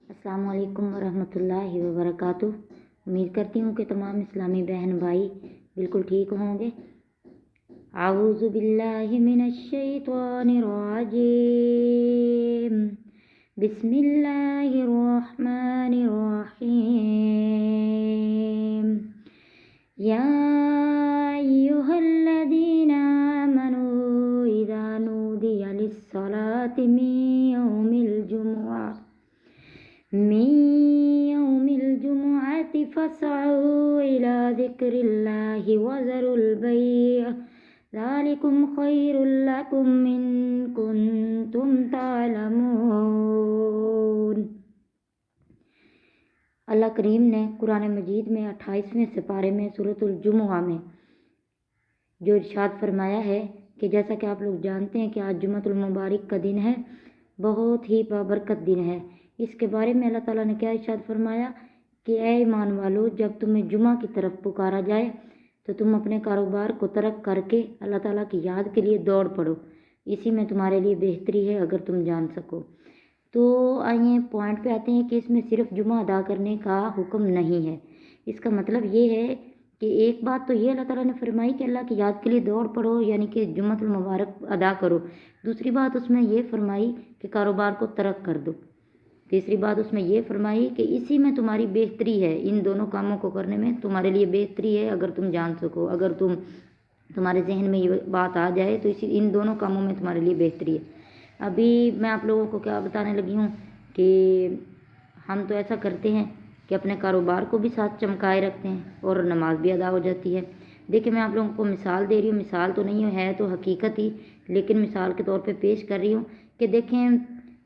अस्सलाम वालेकुम वरहमतुल्लाहि वबरकातुह। उम्मीद करती हूँ कि तमाम इस्लामी बहन भाई बिल्कुल ठीक होंगे। आऊज़ु बिल्लाहि मिनश शैतानिर रजीम। बिस्मिल्लाहिर रहमानिर रहीम। या अय्युहल्लज़ीना आमनू इज़ा नूदिया लिस्सलाति मिन यौमिल जुमुअति फस्अऊ इला ज़िक्रिल्लाहि वज़रुल बैअ ज़ालिकुम खैरुल लकुम इन कुंतुम तालमून। अल्लाह करीम ने कुरान मजीद में 28वें सिपारे में सूरतुल जुमुआ में जो इरशाद फरमाया है कि जैसा कि आप लोग जानते हैं कि आज जुम्मतुल मुबारक का दिन है, बहुत ही बाबरकत दिन है। इसके बारे में अल्लाह ताला ने क्या इरशाद फरमाया कि ऐ ईमान वालो, जब तुम्हें जुमा की तरफ पुकारा जाए तो तुम अपने कारोबार को तर्क करके अल्लाह ताला की याद के लिए दौड़ पड़ो। इसी में तुम्हारे लिए बेहतरी है अगर तुम जान सको। तो आइए पॉइंट पे आते हैं कि इसमें सिर्फ जुमा अदा करने का हुक्म नहीं है। इसका मतलब ये है कि एक बात तो ये अल्लाह ताला ने फरमाई कि अल्लाह की याद के लिए दौड़ पड़ो, यानी कि जुम्मतुल मुबारक अदा करो। दूसरी बात उसमें ये फरमाई कि कारोबार को तर्क कर दो। तीसरी बात उसमें ये फरमाई कि इसी में तुम्हारी बेहतरी है, इन दोनों कामों को करने में तुम्हारे लिए बेहतरी है अगर तुम जान सको। अगर तुम्हारे जहन में ये बात आ जाए तो इन दोनों कामों में तुम्हारे लिए बेहतरी है। अभी मैं आप लोगों को क्या बताने लगी हूँ कि हम तो ऐसा करते हैं कि अपने कारोबार को भी साथ चमकाए रखते हैं और नमाज भी अदा हो जाती है। देखिए, मैं आप लोगों को मिसाल दे रही हूँ, मिसाल तो नहीं है तो हकीकत ही, लेकिन मिसाल के तौर पे पेश कर रही हूँ कि देखें,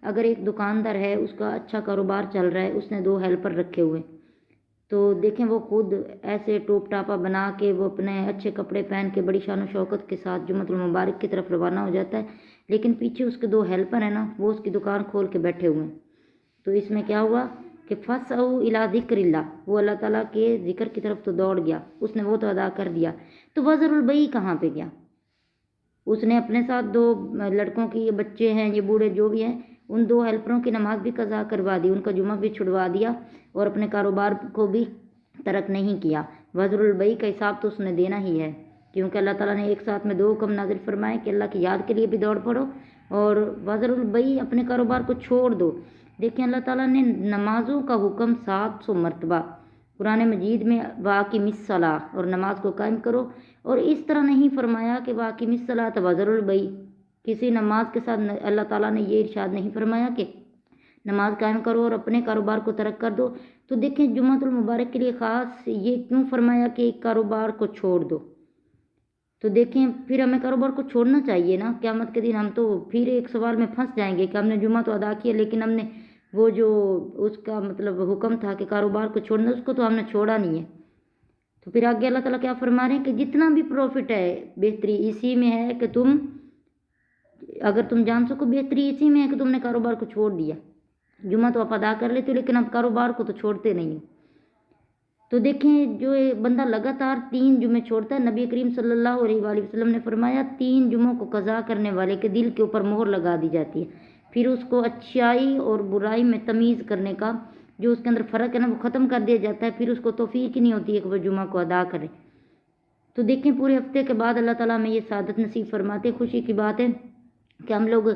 अगर एक दुकानदार है, उसका अच्छा कारोबार चल रहा है, उसने 2 हेल्पर रखे हुए, तो देखें वो खुद ऐसे टोप टापा बना के वो अपने अच्छे कपड़े पहन के बड़ी शान शौकत के साथ जुम्मतुल मुबारक की तरफ रवाना हो जाता है, लेकिन पीछे उसके 2 हेल्पर हैं ना, वो उसकी दुकान खोल के बैठे हुए हैं। तो इसमें क्या हुआ कि फस्अऊ इला ज़िक्रिल्लाह, वो अल्लाह ताला के ज़िक्र की तरफ तो दौड़ गया, उसने वो तो अदा कर दिया। तो वज़रुल बई कहाँ पे गया? उसने अपने साथ 2 लड़कों की, ये बच्चे हैं, ये बूढ़े जो भी हैं, उन 2 हेल्परों की नमाज भी कज़ा करवा दी, उनका जुमा भी छुड़वा दिया और अपने कारोबार को भी तर्क नहीं किया। वज़रुल बई का हिसाब तो उसने देना ही है, क्योंकि अल्लाह ताला ने एक साथ में 2 हुक्म नाज़िल फरमाए कि अल्लाह की याद के लिए भी दौड़ पड़ो और वज़रुल बई, अपने कारोबार को छोड़ दो। देखिए, अल्लाह ताला ने नमाज़ों का हुक्म 700 मरतबा कुरान मजीद में वाक़िमिस्सलाह, और नमाज को कायम करो, और इस तरह नहीं फरमाया कि वाक़िमिस्सलाह वज़रुल बई। किसी नमाज के साथ अल्लाह ताला ने ये इरशाद नहीं फरमाया कि नमाज कायम करो और अपने कारोबार को तर्क कर दो। तो देखें, जुम्मतुल मुबारक के लिए ख़ास ये क्यों फरमाया कि कारोबार को छोड़ दो? तो देखें, फिर हमें कारोबार को छोड़ना चाहिए ना। क़यामत के दिन हम तो फिर एक सवाल में फंस जाएंगे कि हमने जुम्मा तो अदा किया, लेकिन हमने वो जो उसका मतलब हुक्म था कि कारोबार को छोड़ना, उसको तो हमने छोड़ा नहीं है। तो फिर आगे अल्लाह ताला क्या फरमा रहे हैं कि जितना भी प्रॉफिट है, बेहतरी इसी में है कि तुम, अगर तुम जान सको, बेहतरी इसी में है कि तुमने कारोबार को छोड़ दिया। जुम्मा तो आप अदा कर लेते हो, लेकिन आप कारोबार को तो छोड़ते नहीं हो। तो देखें, जो ये बंदा लगातार 3 जुमे छोड़ता है, नबी करीम सल्लल्लाहु अलैहि वसल्लम ने फरमाया 3 जुमों को कज़ा करने वाले के दिल के ऊपर मोहर लगा दी जाती है। फिर उसको अच्छाई और बुराई में तमीज़ करने का जो उसके अंदर फ़र्क है ना, वो ख़त्म कर दिया जाता है। फिर उसको तौफीक ही नहीं होती है कि वह जुमा को अदा करे। तो देखें, पूरे हफ्ते के बाद अल्लाह ताला हमें ये सादत नसीब फरमाते। खुशी की बात है कि हम लोग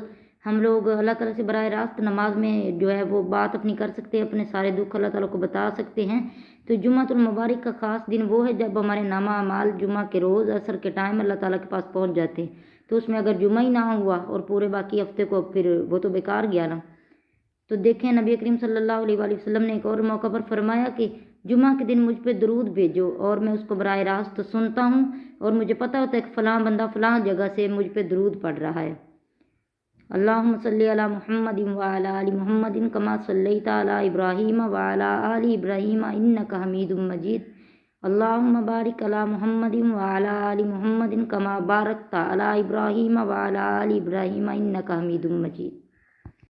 अल्लाह ताला से बराह रास्त नमाज में जो है वो बात अपनी कर सकते हैं, अपने सारे दुख अल्लाह ताला को बता सकते हैं। तो जुम्मतुल मुबारक का ख़ास दिन वो है जब हमारे नामा अमाल जुमा के रोज़ असर के टाइम अल्लाह ताला के पास पहुंच जाते हैं। तो उसमें अगर जुमा ही ना हुआ और पूरे बाकी हफ्ते को, फिर वो तो बेकार गया ना। तो देखें, नबी करीम सल्लल्लाहु अलैहि वसल्लम ने एक और मौका पर फरमाया कि जुमा के दिन मुझ पे दरूद भेजो और मैं उसको बराह रास्त सुनता हूँ और मुझे पता होता है कि फ़लाँ बंदा फ़लाँ जगह से मुझ पे दरूद पढ़ रहा है। अल्लाहुम्मा सल्ली अला मुहम्मदिन व अला आलि मुहम्मदिन कमा सल्लैता अला इब्राहीम व अला आलि इब्राहीम इन्नका हमीदुम मजीद। अल्लाहुम्मा बारिक अला मुहम्मदिन व अला आलि मुहम्मदिन कमा बारकता अला इब्राहीम व अला आलि इब्राहीम इन्नका हमीदुम मजीद।